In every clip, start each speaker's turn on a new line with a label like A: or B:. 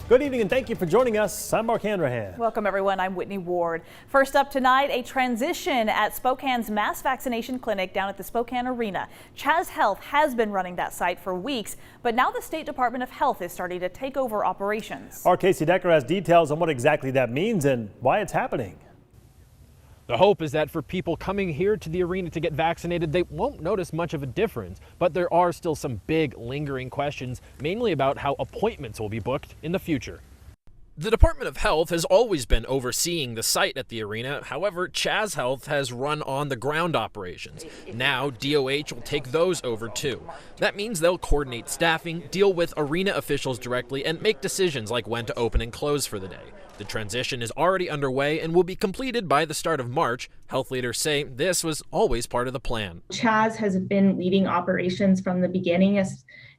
A: Good evening and thank you for joining us. I'm Mark Hanrahan.
B: Welcome everyone, I'm Whitney Ward. First up tonight, a transition at Spokane's mass vaccination clinic down at the Spokane Arena. Chaz Health has been running that site for weeks, but now the State Department of Health is starting to take over operations.
A: Our Casey Decker has details on what exactly that means and why it's happening.
C: The hope is that for people coming here to the arena to get vaccinated, they won't notice much of a difference, but there are still some big lingering questions, mainly about how appointments will be booked in the future. The Department of Health has always been overseeing the site at the arena. However, Chaz Health has run on-the-ground operations. Now, DOH will take those over too. That means they'll coordinate staffing, deal with arena officials directly, and make decisions like when to open and close for the day. The transition is already underway and will be completed by the start of March. Health leaders say this was always part of the plan.
D: Chaz has been leading operations from the beginning,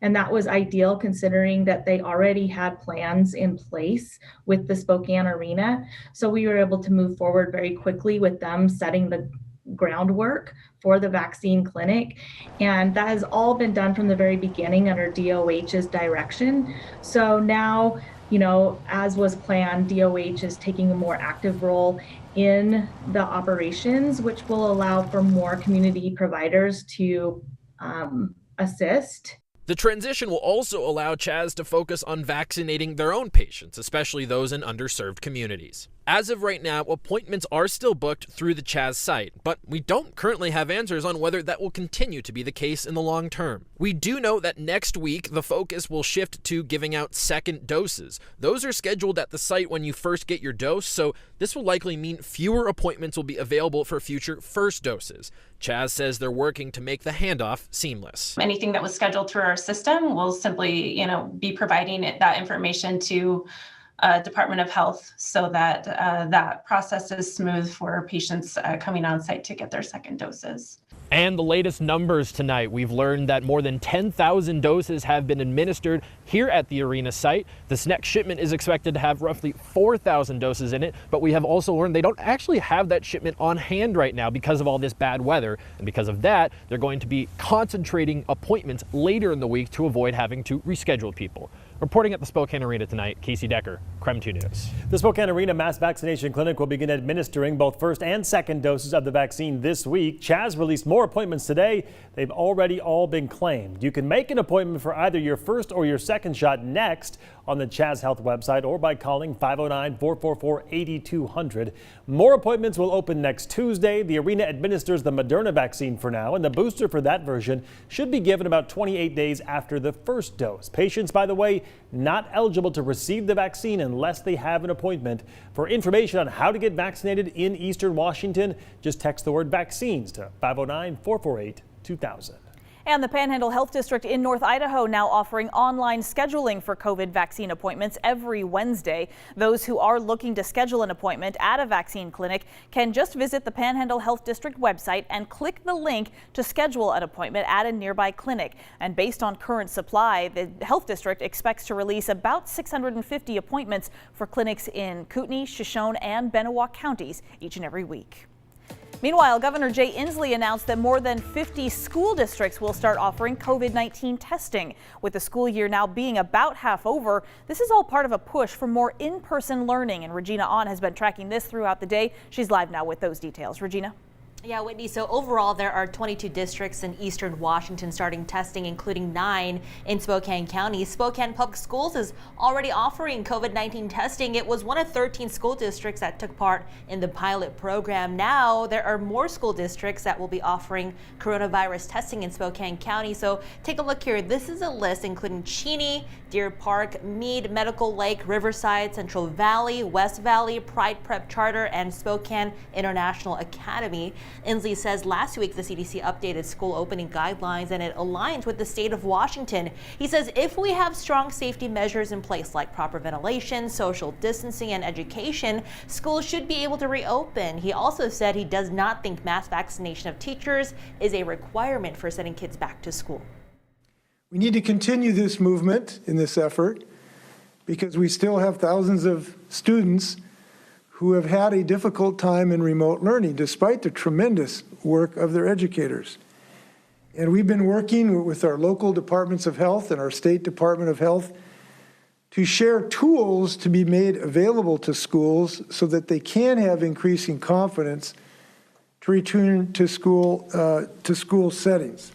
D: and that was ideal considering that they already had plans in place with the Spokane Arena. So we were able to move forward very quickly with them setting the groundwork for the vaccine clinic, and that has all been done from the very beginning under DOH's direction. So now, as was planned, DOH is taking a more active role in the operations, which will allow for more community providers to assist.
C: The transition will also allow Chaz to focus on vaccinating their own patients, especially those in underserved communities. As of right now, appointments are still booked through the Chaz site, but we don't currently have answers on whether that will continue to be the case in the long term. We do know that next week, the focus will shift to giving out second doses. Those are scheduled at the site when you first get your dose, so this will likely mean fewer appointments will be available for future first doses. Chaz says they're working to make the handoff seamless.
E: Anything that was scheduled through our system will simply, be providing that information to Department of Health so that that process is smooth for patients coming on site to get their second doses.
C: And the latest numbers tonight, we've learned that more than 10,000 doses have been administered here at the arena site. This next shipment is expected to have roughly 4,000 doses in it, but we have also learned they don't actually have that shipment on hand right now because of all this bad weather. And because of that, they're going to be concentrating appointments later in the week to avoid having to reschedule people. Reporting at the Spokane Arena tonight, Casey Decker, KREM 2 News.
A: The Spokane Arena Mass Vaccination Clinic will begin administering both first and second doses of the vaccine this week. Chaz released more appointments today. They've already all been claimed. You can make an appointment for either your first or your second shot next on the Chaz Health website or by calling 509-444-8200. More appointments will open next Tuesday. The arena administers the Moderna vaccine for now, and the booster for that version should be given about 28 days after the first dose. Patients, by the way, not eligible to receive the vaccine unless they have an appointment. For information on how to get vaccinated in Eastern Washington, just text the word vaccines to 509-448-2000.
B: And the Panhandle Health District in North Idaho now offering online scheduling for COVID vaccine appointments every Wednesday. Those who are looking to schedule an appointment at a vaccine clinic can just visit the Panhandle Health District website and click the link to schedule an appointment at a nearby clinic. And based on current supply, the Health District expects to release about 650 appointments for clinics in Kootenai, Shoshone, and Bennewauk counties each and every week. Meanwhile, Governor Jay Inslee announced that more than 50 school districts will start offering COVID-19 testing. With the school year now being about half over, this is all part of a push for more in-person learning. And Regina Ahn has been tracking this throughout the day. She's live now with those details. Regina.
F: Yeah, Whitney, so overall there are 22 districts in Eastern Washington starting testing, including 9 in Spokane County. Spokane Public Schools is already offering COVID-19 testing. It was one of 13 school districts that took part in the pilot program. Now there are more school districts that will be offering coronavirus testing in Spokane County. So take a look here. This is a list including Cheney, Deer Park, Meade, Medical Lake, Riverside, Central Valley, West Valley, Pride Prep Charter, and Spokane International Academy. Inslee says last week the CDC updated school opening guidelines and it aligns with the state of Washington. He says if we have strong safety measures in place like proper ventilation, social distancing, and education, schools should be able to reopen. He also said he does not think mass vaccination of teachers is a requirement for sending kids back to school.
G: We need to continue this movement in this effort because we still have thousands of students who have had a difficult time in remote learning despite the tremendous work of their educators. And we've been working with our local departments of health and our state Department of Health to share tools to be made available to schools so that they can have increasing confidence to return to school settings.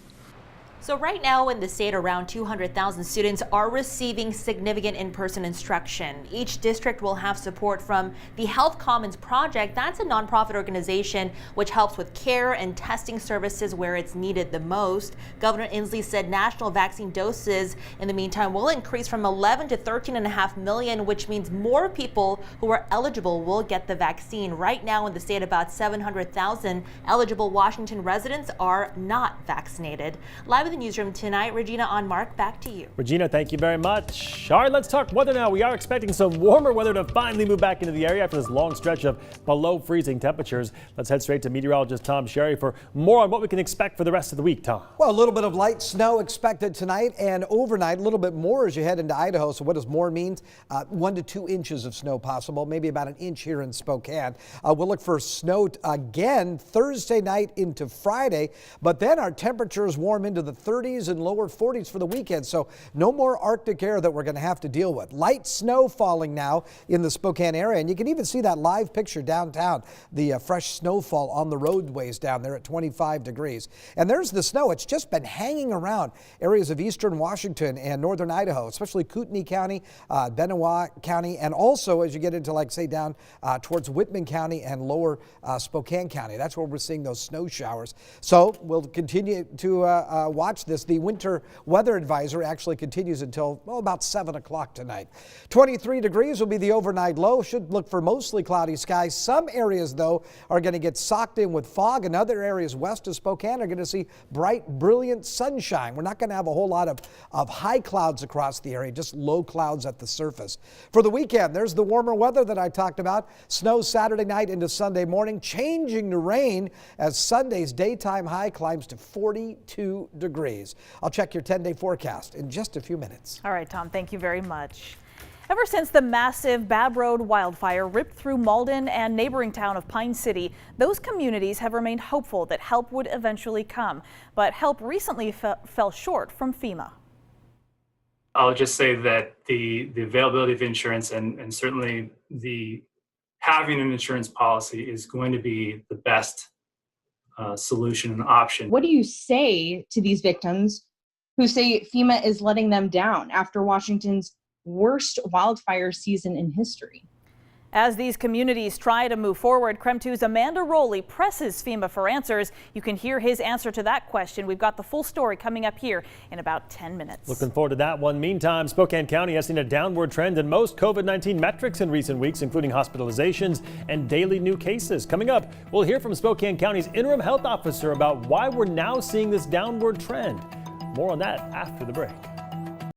F: So right now in the state, around 200,000 students are receiving significant in-person instruction. Each district will have support from the Health Commons Project. That's a nonprofit organization which helps with care and testing services where it's needed the most. Governor Inslee said national vaccine doses in the meantime will increase from 11 to 13.5 million, which means more people who are eligible will get the vaccine. Right now in the state, about 700,000 eligible Washington residents are not vaccinated. Live in the newsroom tonight, Regina on Mark, back to you.
A: Regina, thank you very much. All right, let's talk weather now. We are expecting some warmer weather to finally move back into the area after this long stretch of below freezing temperatures. Let's head straight to meteorologist Tom Sherry for more on what we can expect for the rest of the week, Tom.
H: Well, a little bit of light snow expected tonight and overnight, a little bit more as you head into Idaho. So what does more mean? 1 to 2 inches of snow possible, maybe about an inch here in Spokane. We'll look for snow again Thursday night into Friday, but then our temperatures warm into the 30s and lower 40s for the weekend. So no more Arctic air that we're going to have to deal with. Light snow falling now in the Spokane area. And you can even see that live picture downtown, the fresh snowfall on the roadways down there at 25 degrees. And there's the snow. It's just been hanging around areas of eastern Washington and northern Idaho, especially Kootenai County, Benewah County, and also as you get into, like, say, down towards Whitman County and lower Spokane County. That's where we're seeing those snow showers. So we'll continue to watch this. The winter weather advisory actually continues until about 7 o'clock tonight. 23 degrees will be the overnight low. Should look for mostly cloudy skies. Some areas, though, are going to get socked in with fog, and other areas west of Spokane are going to see bright, brilliant sunshine. We're not going to have a whole lot of high clouds across the area, just low clouds at the surface. For the weekend, there's the warmer weather that I talked about. Snow Saturday night into Sunday morning, changing to rain as Sunday's daytime high climbs to 42 degrees. I'll check your 10-day forecast in just a few minutes.
B: All right, Tom, thank you very much. Ever since the massive Babb Road wildfire ripped through Malden and neighboring town of Pine City, those communities have remained hopeful that help would eventually come. But help recently fell short from FEMA.
I: I'll just say that the availability of insurance and certainly having an insurance policy is going to be the best solution and option.
J: What do you say to these victims who say FEMA is letting them down after Washington's worst wildfire season in history?
B: As these communities try to move forward, KREM 2's Amanda Rowley presses FEMA for answers. You can hear his answer to that question. We've got the full story coming up here in about 10 minutes.
A: Looking forward to that one. Meantime, Spokane County has seen a downward trend in most COVID-19 metrics in recent weeks, including hospitalizations and daily new cases. Coming up, we'll hear from Spokane County's interim health officer about why we're now seeing this downward trend. More on that after the break.